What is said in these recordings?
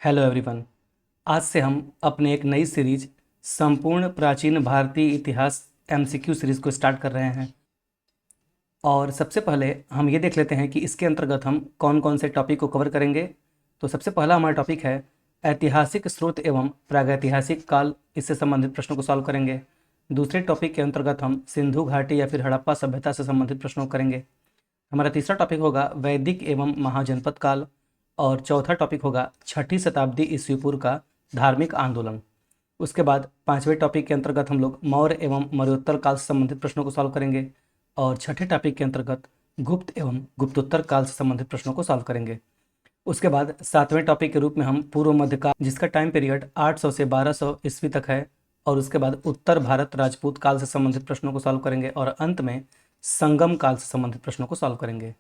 Hello everyone. आज से हम अपने एक नई सीरीज संपूर्ण प्राचीन भारतीय इतिहास एमसीक्यू सीरीज को स्टार्ट कर रहे हैं। और सबसे पहले हम ये देख लेते हैं कि इसके अंतर्गत हम कौन कौन से टॉपिक को कवर करेंगे। तो सबसे पहला हमारा टॉपिक है ऐतिहासिक स्रोत एवं प्रागैतिहासिक काल, इससे संबंधित प्रश्नों को सॉल्व करेंगे। दूसरे टॉपिक के अंतर्गत हम सिंधु घाटी या फिर हड़प्पा सभ्यता से संबंधित प्रश्नों को करेंगे। हमारा तीसरा टॉपिक होगा वैदिक एवं महाजनपद काल। और चौथा टॉपिक होगा 6ठी शताब्दी ईस्वी पूर्व का धार्मिक आंदोलन। उसके बाद पांचवें टॉपिक के अंतर्गत हम लोग मौर्य एवं मौर्योत्तर काल से संबंधित प्रश्नों को सॉल्व करेंगे। और छठे टॉपिक के अंतर्गत गुप्त एवं गुप्तोत्तर काल से संबंधित प्रश्नों को सॉल्व करेंगे। उसके बाद सातवें टॉपिक के रूप में हम पूर्व मध्यकाल, जिसका टाइम पीरियड 800 से 1200 ईस्वी तक है। और उसके बाद उत्तर भारत राजपूत काल से संबंधित प्रश्नों को सॉल्व करेंगे। और अंत में संगम काल से संबंधित प्रश्नों को सॉल्व करेंगे।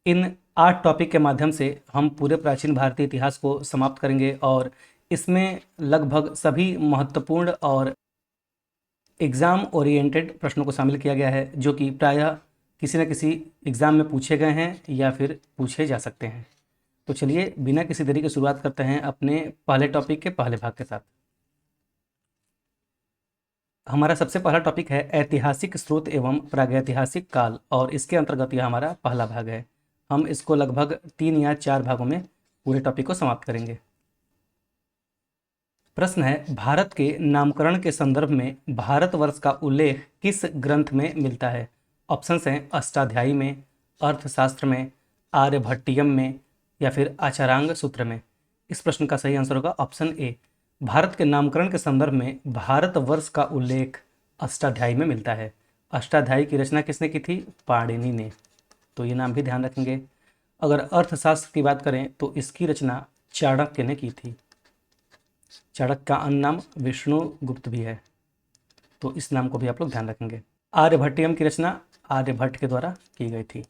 इन 8 टॉपिक के माध्यम से हम पूरे प्राचीन भारतीय इतिहास को समाप्त करेंगे। और इसमें लगभग सभी महत्वपूर्ण और एग्ज़ाम ओरिएंटेड प्रश्नों को शामिल किया गया है, जो कि प्रायः किसी न किसी एग्ज़ाम में पूछे गए हैं या फिर पूछे जा सकते हैं। तो चलिए बिना किसी देरी की शुरुआत करते हैं अपने पहले टॉपिक के पहले भाग के साथ। हमारा सबसे पहला टॉपिक है ऐतिहासिक स्रोत एवं प्रागैतिहासिक काल, और इसके अंतर्गत यह हमारा पहला भाग है। हम इसको लगभग 3 या 4 भागों में पूरे टॉपिक को समाप्त करेंगे। प्रश्न है, भारत के नामकरण के संदर्भ में भारतवर्ष का उल्लेख किस ग्रंथ में मिलता है? ऑप्शंस हैं अष्टाध्यायी में, अर्थशास्त्र में, आर्यभट्टियम में या फिर आचारांग सूत्र में। इस प्रश्न का सही आंसर होगा ऑप्शन ए। भारत के नामकरण के संदर्भ में भारतवर्ष का उल्लेख अष्टाध्यायी में मिलता है। अष्टाध्यायी की रचना किसने की थी? पाणिनि ने। तो ये नाम भी ध्यान रखेंगे। अगर अर्थशास्त्र की बात करें तो इसकी रचना चाणक्य ने की थी। चाणक्य का अन्य नाम विष्णुगुप्त भी है, तो इस नाम को भी आप लोग ध्यान रखेंगे। आर्यभट्टियम की रचना आर्यभट्ट के द्वारा की गई थी।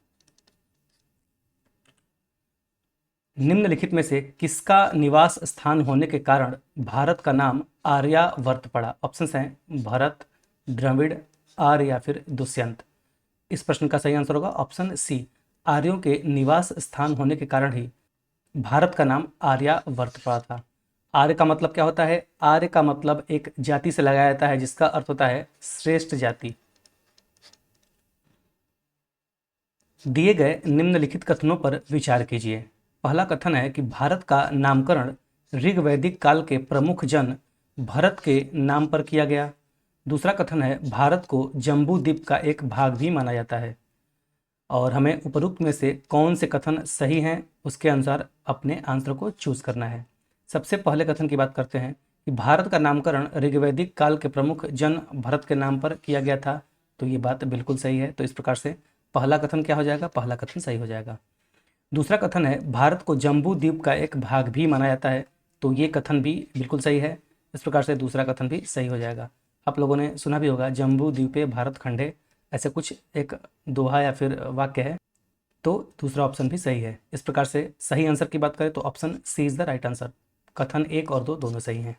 निम्नलिखित में से किसका निवास स्थान होने के कारण भारत का नाम आर्यावर्त पड़ा? ऑप्शंस हैं भरत, द्रविड़, आर्य या फिर दुष्यंत। इस प्रश्न का सही आंसर होगा ऑप्शन सी। आर्यों के निवास स्थान होने के कारण ही भारत का नाम आर्यावर्त पड़ा था। आर्य का मतलब क्या होता है? आर्य का मतलब एक जाति से लगाया जाता है जिसका अर्थ होता है श्रेष्ठ जाति। दिए गए निम्नलिखित कथनों पर विचार कीजिए। पहला कथन है कि भारत का नामकरण ऋग्वैदिक काल के प्रमुख जन भरत के नाम पर किया गया। दूसरा कथन है भारत को जम्बू द्वीप का एक भाग भी माना जाता है। और हमें उपरोक्त में से कौन से कथन सही हैं उसके अनुसार अपने आंसर को चूज करना है। सबसे पहले कथन की बात करते हैं कि भारत का नामकरण ऋग्वैदिक काल के प्रमुख जन भरत के नाम पर किया गया था। तो ये बात बिल्कुल सही है। तो इस प्रकार से पहला कथन क्या हो जाएगा? पहला कथन सही हो जाएगा। दूसरा कथन है भारत को जम्बू द्वीप का एक भाग भी माना जाता है। तो ये कथन भी बिल्कुल सही है। इस प्रकार से दूसरा कथन भी सही हो जाएगा। आप लोगों ने सुना भी होगा जम्बू द्वीपे भारत खंडे, ऐसे कुछ एक दोहा या फिर वाक्य है। तो दूसरा ऑप्शन भी सही है। इस प्रकार से सही आंसर की बात करें तो option C is the right answer. कथन 1 और 2 दोनों सही हैं।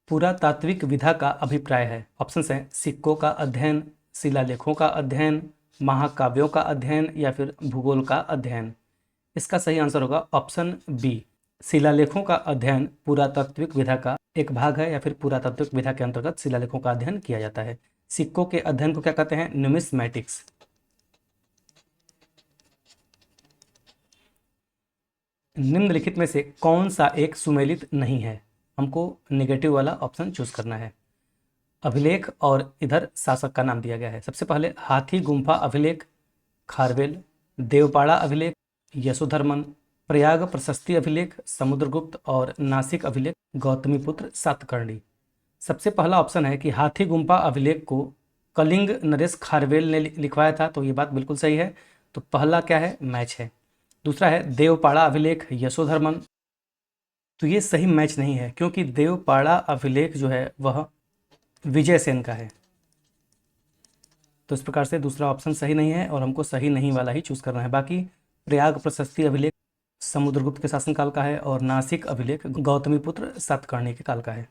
पुरातात्विक विधा का अभिप्राय है। ऑप्शंस हैं सिक्कों का अध्ययन, शिलालेखों का अध्ययन, महाकाव्यों का अध्ययन या फिर भूगोल का अध्ययन। इसका सही आंसर होगा ऑप्शन बी। शिलालेखों का अध्ययन पुरातात्विक विधा का एक भाग है या फिर पुरातात्विक विधा के अंतर्गत शिलालेखों का अध्ययन किया जाता है। सिक्कों के अध्ययन को क्या कहते हैं? न्यूमिस्मैटिक्स। निम्नलिखित में से कौन सा एक सुमेलित नहीं है? हमको नेगेटिव वाला ऑप्शन चूज करना है। अभिलेख और इधर शासक का नाम दिया गया है। सबसे पहले हाथी गुम्फा अभिलेख खारवेल, देवपाड़ा अभिलेख यशोधर्मन, प्रयाग प्रशस्ति अभिलेख समुद्रगुप्त और नासिक अभिलेख गौतमीपुत्र सातकर्णी। सबसे पहला ऑप्शन है कि हाथी गुम्फा अभिलेख को कलिंग नरेश खारवेल ने लिखवाया था। तो ये बात बिल्कुल सही है। तो पहला क्या है? मैच है। दूसरा है देवपाड़ा अभिलेख यशोधर्मन। तो ये सही मैच नहीं है, क्योंकि देवपाड़ा अभिलेख जो है वह विजयसेन का है। तो इस प्रकार से दूसरा ऑप्शन सही नहीं है और हमको सही नहीं वाला ही चूज करना है। बाकी प्रयाग प्रशस्ति अभिलेख समुद्रगुप्त के शासनकाल का है और नासिक अभिलेख गौतमीपुत्र सातकर्णी के काल का है।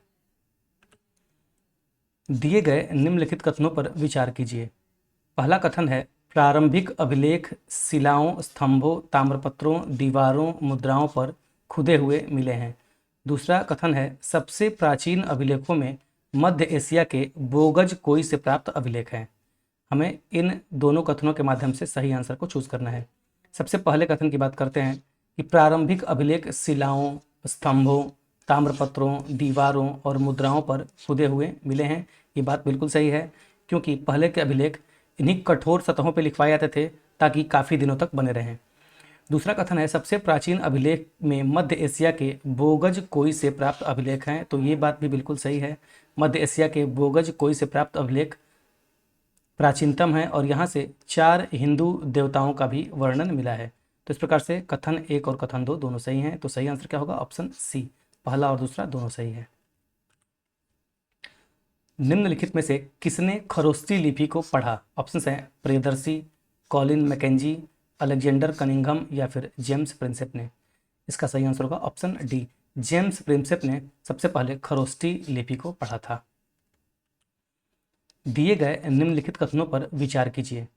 दिए गए निम्नलिखित कथनों पर विचार कीजिए। पहला कथन है प्रारंभिक अभिलेख शिलाओं, स्तंभों, ताम्रपत्रों, दीवारों, मुद्राओं पर खुदे हुए मिले हैं। दूसरा कथन है सबसे प्राचीन अभिलेखों में मध्य एशिया के बोगज कोई से प्राप्त अभिलेख हैं। हमें इन दोनों कथनों के माध्यम से सही आंसर को चूज करना है। सबसे पहले कथन की बात करते हैं कि प्रारंभिक अभिलेख शिलाओं, स्तंभों, ताम्रपत्रों, दीवारों और मुद्राओं पर खुदे हुए मिले हैं। ये बात बिल्कुल सही है, क्योंकि पहले के अभिलेख इन्हीं कठोर सतहों पर लिखवाए जाते थे ताकि काफ़ी दिनों तक बने रहें। दूसरा कथन है सबसे प्राचीन अभिलेख में मध्य एशिया के बोगज कोई से प्राप्त अभिलेख हैं। तो ये बात भी बिल्कुल सही है, मध्य एशिया के बोगज कोई से प्राप्त अभिलेख प्राचीनतम है और यहाँ से 4 हिंदू देवताओं का भी वर्णन मिला है। तो इस प्रकार से कथन 1 और कथन 2 दोनों सही हैं। तो सही आंसर क्या होगा? ऑप्शन सी, पहला और दूसरा दोनों सही है। निम्नलिखित में से किसने खरोष्टी लिपि को पढ़ा? ऑप्शन हैं Priyadarshi, Colin McKenzie, Alexander Cunningham या फिर जेम्स प्रिंसेप ने। इसका सही आंसर होगा ऑप्शन डी, जेम्स प्रिंसेप ने सबसे पहले खरोष्टी लिपि को पढ़ा था। दिए गए निम्नलिखित कथनों पर विचार कीजिए।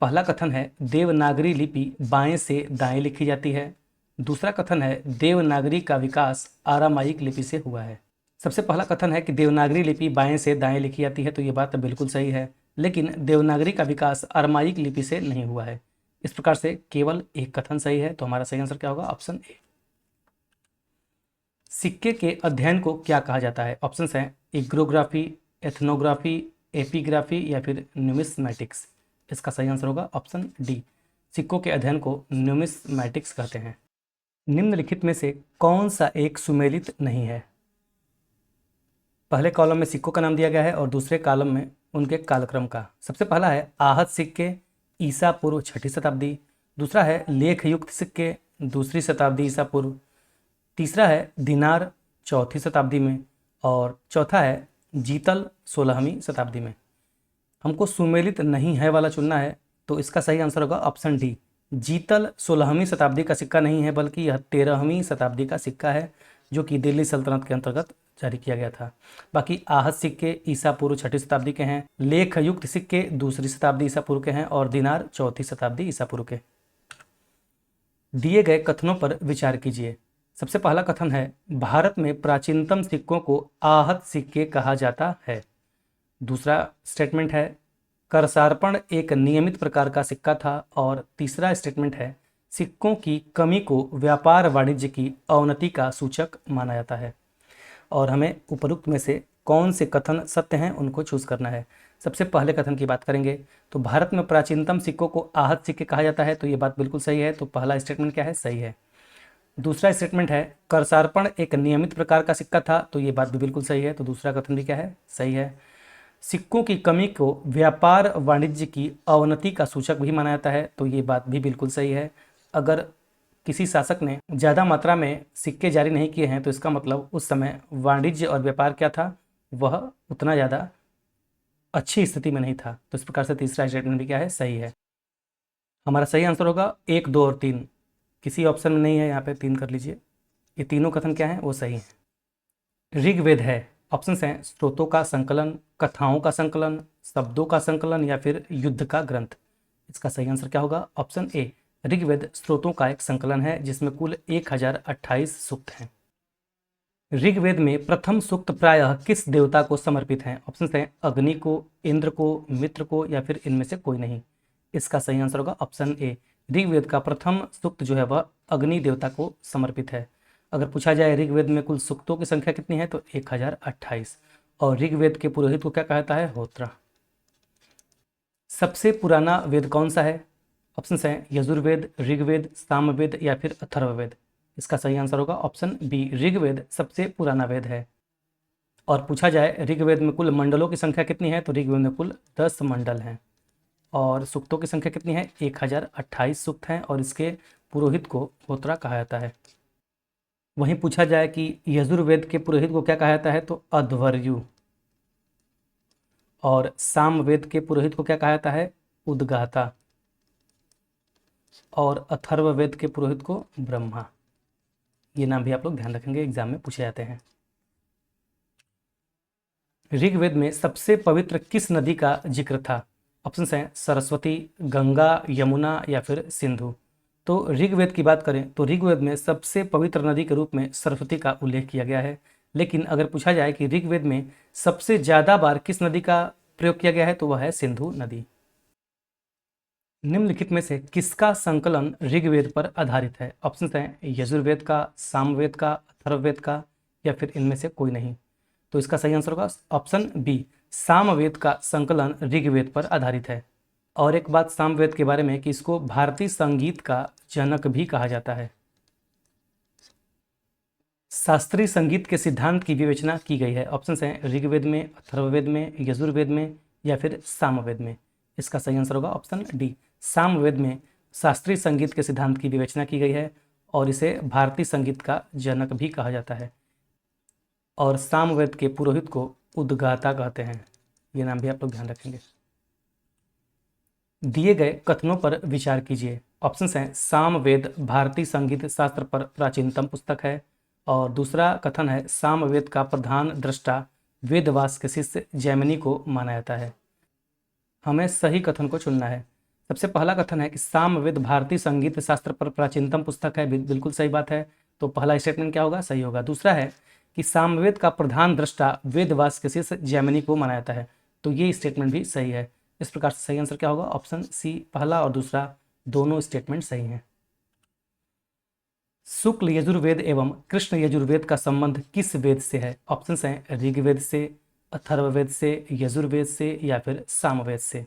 पहला कथन है देवनागरी लिपि बाएं से दाएं लिखी जाती है। दूसरा कथन है देवनागरी का विकास आरामाइक लिपि से हुआ है। सबसे पहला कथन है कि देवनागरी लिपि बाएं से दाएं लिखी जाती है, तो ये बात बिल्कुल सही है, लेकिन देवनागरी का विकास अरामाइक लिपि से नहीं हुआ है। इस प्रकार से केवल एक कथन सही है। तो हमारा सही आंसर क्या होगा? Option A. सिक्के के अध्ययन को क्या कहा जाता है? ऑप्शंस हैं इग्रोग्राफी, एथनोग्राफी, एपिग्राफी या फिर न्यूमिस्मैटिक्स। इसका सही आंसर होगा ऑप्शन डी, सिक्कों के अध्ययन को न्यूमिस्मैटिक्स कहते हैं। निम्नलिखित में से कौन सा एक सुमेलित नहीं है? पहले कॉलम में सिक्कों का नाम दिया गया है और दूसरे कॉलम में उनके कालक्रम का। सबसे पहला है आहत सिक्के, ईसा पूर्व 6ठी शताब्दी। दूसरा है लेखयुक्त सिक्के, 2री शताब्दी ईसा पूर्व। तीसरा है दिनार, 4ठी शताब्दी में। और चौथा है जीतल, 16वीं शताब्दी में। हमको सुमेलित नहीं है वाला चुनना है, तो इसका सही आंसर होगा ऑप्शन डी, जीतल 16वीं शताब्दी का सिक्का नहीं है, बल्कि यह 13वीं शताब्दी का सिक्का है, जो कि दिल्ली सल्तनत के अंतर्गत जारी किया गया था। बाकी आहत सिक्के ईसा पूर्व 6ठी शताब्दी के हैं, लेखयुक्त सिक्के 2री शताब्दी ईसा पूर्व के हैं और दिनार 4थी शताब्दी ईसा पूर्व के। दिए गए कथनों पर विचार कीजिए। सबसे पहला कथन है भारत में प्राचीनतम सिक्कों को आहत सिक्के कहा जाता है। दूसरा स्टेटमेंट है करसार्पण एक नियमित प्रकार का सिक्का था। और तीसरा स्टेटमेंट है सिक्कों की कमी को व्यापार वाणिज्य की अवनति का सूचक माना जाता है। और हमें उपरोक्त में से कौन से कथन सत्य हैं उनको चूज करना है। सबसे पहले कथन की बात करेंगे तो भारत में प्राचीनतम सिक्कों को आहत सिक्के कहा जाता है, तो ये बात बिल्कुल सही है। तो पहला स्टेटमेंट क्या है? सही है। दूसरा स्टेटमेंट है करसार्पण एक नियमित प्रकार का सिक्का था, तो ये बात भी बिल्कुल सही है। तो दूसरा कथन भी क्या है? सही है। सिक्कों की कमी को व्यापार वाणिज्य की अवनति का सूचक भी माना जाता है, तो ये बात भी बिल्कुल सही है। अगर किसी शासक ने ज़्यादा मात्रा में सिक्के जारी नहीं किए हैं तो इसका मतलब उस समय वाणिज्य और व्यापार क्या था, वह उतना ज़्यादा अच्छी स्थिति में नहीं था। तो इस प्रकार से तीसरा स्टेटमेंट भी क्या है? सही है। हमारा सही आंसर होगा 1, 2 और 3। किसी ऑप्शन में नहीं है, यहाँ पे 3 कर लीजिए। ये तीनों कथन क्या हैं? वो सही हैं। ऋग्वेद है, ऑप्शंस हैं स्रोतों का संकलन, कथाओं का संकलन, शब्दों का संकलन या फिर युद्ध का ग्रंथ। इसका सही आंसर क्या होगा? ऑप्शन ए, ऋग्वेद स्रोतों का एक संकलन है जिसमें कुल 1028 सूक्त हैं। ऋग्वेद में प्रथम सूक्त प्रायः किस देवता को समर्पित हैं? ऑप्शन हैं अग्नि को, इंद्र को, मित्र को या फिर इनमें से कोई नहीं। इसका सही आंसर होगा ऑप्शन ए, ऋग्वेद का प्रथम सूक्त जो है वह अग्नि देवता को समर्पित है। अगर पूछा जाए ऋग्वेद में कुल सूक्तों की संख्या कितनी है, तो 1028। और ऋग्वेद के पुरोहित को क्या कहता है? होत्र। सबसे पुराना वेद कौन सा है? ऑप्शन हैं यजुर्वेद, ऋग्वेद, सामवेद या फिर अथर्ववेद। इसका सही आंसर होगा ऑप्शन बी, ऋग्वेद सबसे पुराना वेद है। और पूछा जाए ऋग्वेद में कुल मंडलों की संख्या कितनी है, तो ऋग्वेद में कुल 10 मंडल हैं। और सूक्तों की संख्या कितनी है? 1028 सूक्त हैं और इसके पुरोहित को होत्रा कहा जाता है। वहीं पूछा जाए कि यजुर्वेद के पुरोहित को क्या कहा जाता है, तो अध्वर्यु। और सामवेद के पुरोहित को क्या कहा जाता है? उद्गाता। और अथर्ववेद के पुरोहित को ब्रह्मा। ये नाम भी आप लोग ध्यान रखेंगे, एग्जाम में पूछे जाते हैं। ऋग्वेद में सबसे पवित्र किस नदी का जिक्र था? ऑप्शन हैं सरस्वती, गंगा, यमुना या फिर सिंधु। तो ऋग्वेद की बात करें तो ऋग्वेद में सबसे पवित्र नदी के रूप में सरस्वती का उल्लेख किया गया है। लेकिन अगर पूछा जाए कि ऋग्वेद में सबसे ज़्यादा बार किस नदी का प्रयोग किया गया है, तो वह है सिंधु नदी। निम्नलिखित में से किसका संकलन ऋग्वेद पर आधारित है? ऑप्शन हैं यजुर्वेद का, सामवेद का, अथर्ववेद का, या फिर इनमें से कोई नहीं। तो इसका सही आंसर होगा ऑप्शन बी, सामवेद का संकलन ऋग्वेद पर आधारित है। और एक बात सामवेद के बारे में कि इसको भारतीय संगीत का जनक भी कहा जाता है। शास्त्रीय संगीत के सिद्धांत की विवेचना की गई है। ऑप्शन हैं ऋग्वेद में, अथर्ववेद में, यजुर्वेद में, या फिर सामवेद में। इसका सही आंसर होगा ऑप्शन डी, सामवेद में शास्त्रीय संगीत के सिद्धांत की विवेचना की गई है और इसे भारतीय संगीत का जनक भी कहा जाता है। और सामवेद के पुरोहित को उद्गाता कहते हैं। ये नाम भी आप लोग ध्यान रखेंगे। दिए गए कथनों पर विचार कीजिए। ऑप्शन हैं सामवेद भारतीय संगीत शास्त्र पर प्राचीनतम पुस्तक है, और दूसरा कथन है सामवेद का प्रधान दृष्टा वेदव्यास के शिष्य जैमिनी को माना जाता है। हमें सही कथन को चुनना है। सबसे पहला कथन है कि सामवेद भारतीय संगीत शास्त्र पर प्राचीनतम पुस्तक है, बिल्कुल सही बात है। तो पहला स्टेटमेंट क्या होगा? सही होगा। दूसरा है कि सामवेद का प्रधान दृष्टा वेदव्यास के शिष्य जैमिनी को माना जाता है, तो ये स्टेटमेंट भी सही है। इस प्रकार से सही आंसर क्या होगा? ऑप्शन सी, पहला और दूसरा दोनों स्टेटमेंट सही हैं। शुक्ल यजुर्वेद एवं कृष्ण यजुर्वेद का संबंध किस वेद से है? ऑप्शन हैं ऋग्वेद से, अथर्ववेद से, यजुर्वेद से, या फिर सामवेद से।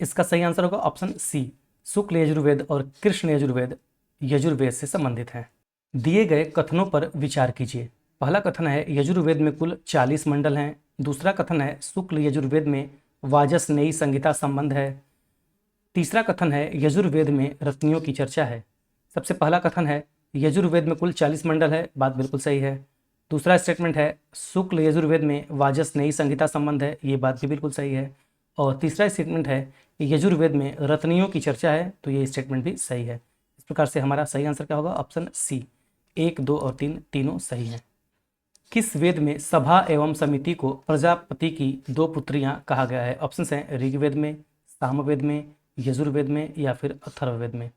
इसका सही आंसर होगा ऑप्शन सी, शुक्ल यजुर्वेद और कृष्ण यजुर्वेद यजुर्वेद से संबंधित हैं। दिए गए कथनों पर विचार कीजिए। पहला कथन है यजुर्वेद में कुल 40 मंडल हैं। दूसरा कथन है शुक्ल यजुर्वेद में वाजसनेयी संहिता संबंध है। तीसरा कथन है यजुर्वेद में रत्नियों की चर्चा है। सबसे पहला कथन है यजुर्वेद में कुल 40 मंडल है, बात बिल्कुल सही है। दूसरा स्टेटमेंट है शुक्ल यजुर्वेद में वाजसनेयी संहिता संबंध है, ये बात भी बिल्कुल सही है। और तीसरा स्टेटमेंट है यजुर्वेद में रत्नियों की चर्चा है, तो ये स्टेटमेंट भी सही है। इस प्रकार से हमारा सही आंसर क्या होगा? ऑप्शन सी, 1, 2 और 3 तीनों सही हैं। किस वेद में सभा एवं समिति को प्रजापति की 2 पुत्रियां कहा गया है? ऑप्शन हैं ऋग्वेद में, सामवेद में, यजुर्वेद में, या फिर अथर्ववेद में।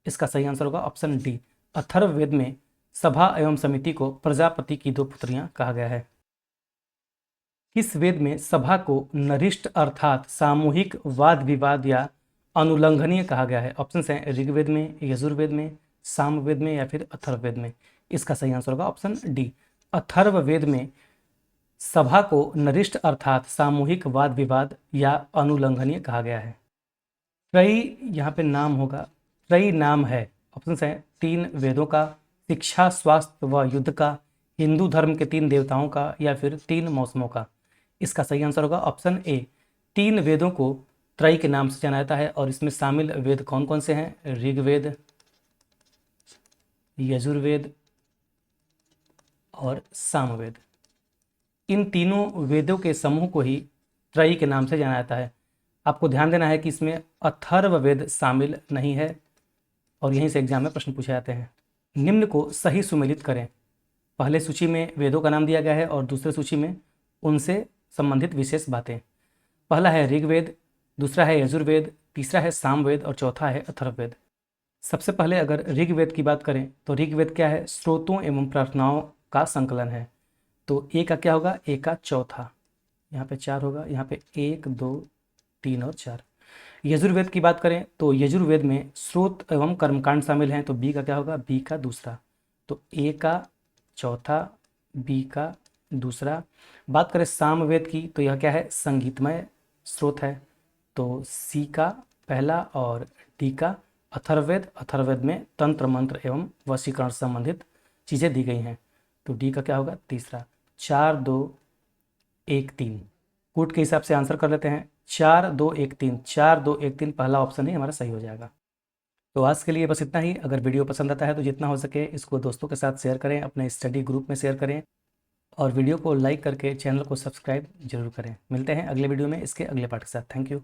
इसका सही आंसर होगा ऑप्शन डी, अथर्ववेद में सभा एवं समिति को प्रजापति की 2 पुत्रियां कहा गया है। किस वेद में सभा को नरिष्ट अर्थात सामूहिक वाद विवाद या अनुल्लंघनीय कहा गया है? ऑप्शन हैं ऋग्वेद में, यजुर्वेद में, सामवेद में, या फिर अथर्ववेद में। इसका सही आंसर होगा ऑप्शन डी, अथर्ववेद में सभा को नरिष्ट अर्थात सामूहिक वाद विवाद या अनुल्लंघनीय कहा गया है। त्रयी यहाँ पे नाम होगा, त्रयी नाम है। ऑप्शन हैं 3 वेदों का, शिक्षा, स्वास्थ्य व युद्ध का, हिंदू धर्म के 3 देवताओं का, या फिर 3 मौसमों का। इसका सही आंसर होगा ऑप्शन ए, 3 वेदों को त्रयी के नाम से जाना जाता है। और इसमें शामिल वेद कौन कौन से हैं? ऋग्वेद, यजुर्वेद और सामवेद। इन तीनों वेदों के समूह को ही त्रयी के नाम से जाना जाता है। आपको ध्यान देना है कि इसमें अथर्ववेद शामिल नहीं है, और यहीं से एग्जाम में प्रश्न पूछे जाते हैं। निम्न को सही सुमेलित करें। पहले सूची में वेदों का नाम दिया गया है और दूसरे सूची में उनसे संबंधित विशेष बातें। पहला है ऋग्वेद, दूसरा है यजुर्वेद, तीसरा है सामवेद और चौथा है अथर्ववेद। सबसे पहले अगर ऋग्वेद की बात करें तो ऋग्वेद क्या है? स्रोतों एवं प्रार्थनाओं का संकलन है। तो ए का क्या होगा? ए का चौथा, यहाँ पे 4 होगा, यहाँ पे 1, 2, 3 और 4। यजुर्वेद की बात करें तो यजुर्वेद में स्रोत एवं कर्मकांड शामिल हैं, तो बी का क्या होगा? बी का दूसरा। तो ए का चौथा, बी का दूसरा। बात करें सामवेद की तो यह क्या है? संगीतमय स्रोत है, तो सी का पहला और डी का अथर्ववेद। अथर्ववेद में तंत्र मंत्र एवं वशीकरण संबंधित चीज़ें दी गई हैं, तो डी का क्या होगा? तीसरा। 4, 2, 1, 3 कूट के हिसाब से आंसर कर लेते हैं। 4, 2, 1, 3, 4, 2, 1, 3 पहला ऑप्शन ही हमारा सही हो जाएगा। तो आज के लिए बस इतना ही। अगर वीडियो पसंद आता है तो जितना हो सके इसको दोस्तों के साथ शेयर करें, अपने स्टडी ग्रुप में शेयर करें, और वीडियो को लाइक करके चैनल को सब्सक्राइब जरूर करें। मिलते हैं अगले वीडियो में इसके अगले पार्ट के साथ। Thank you.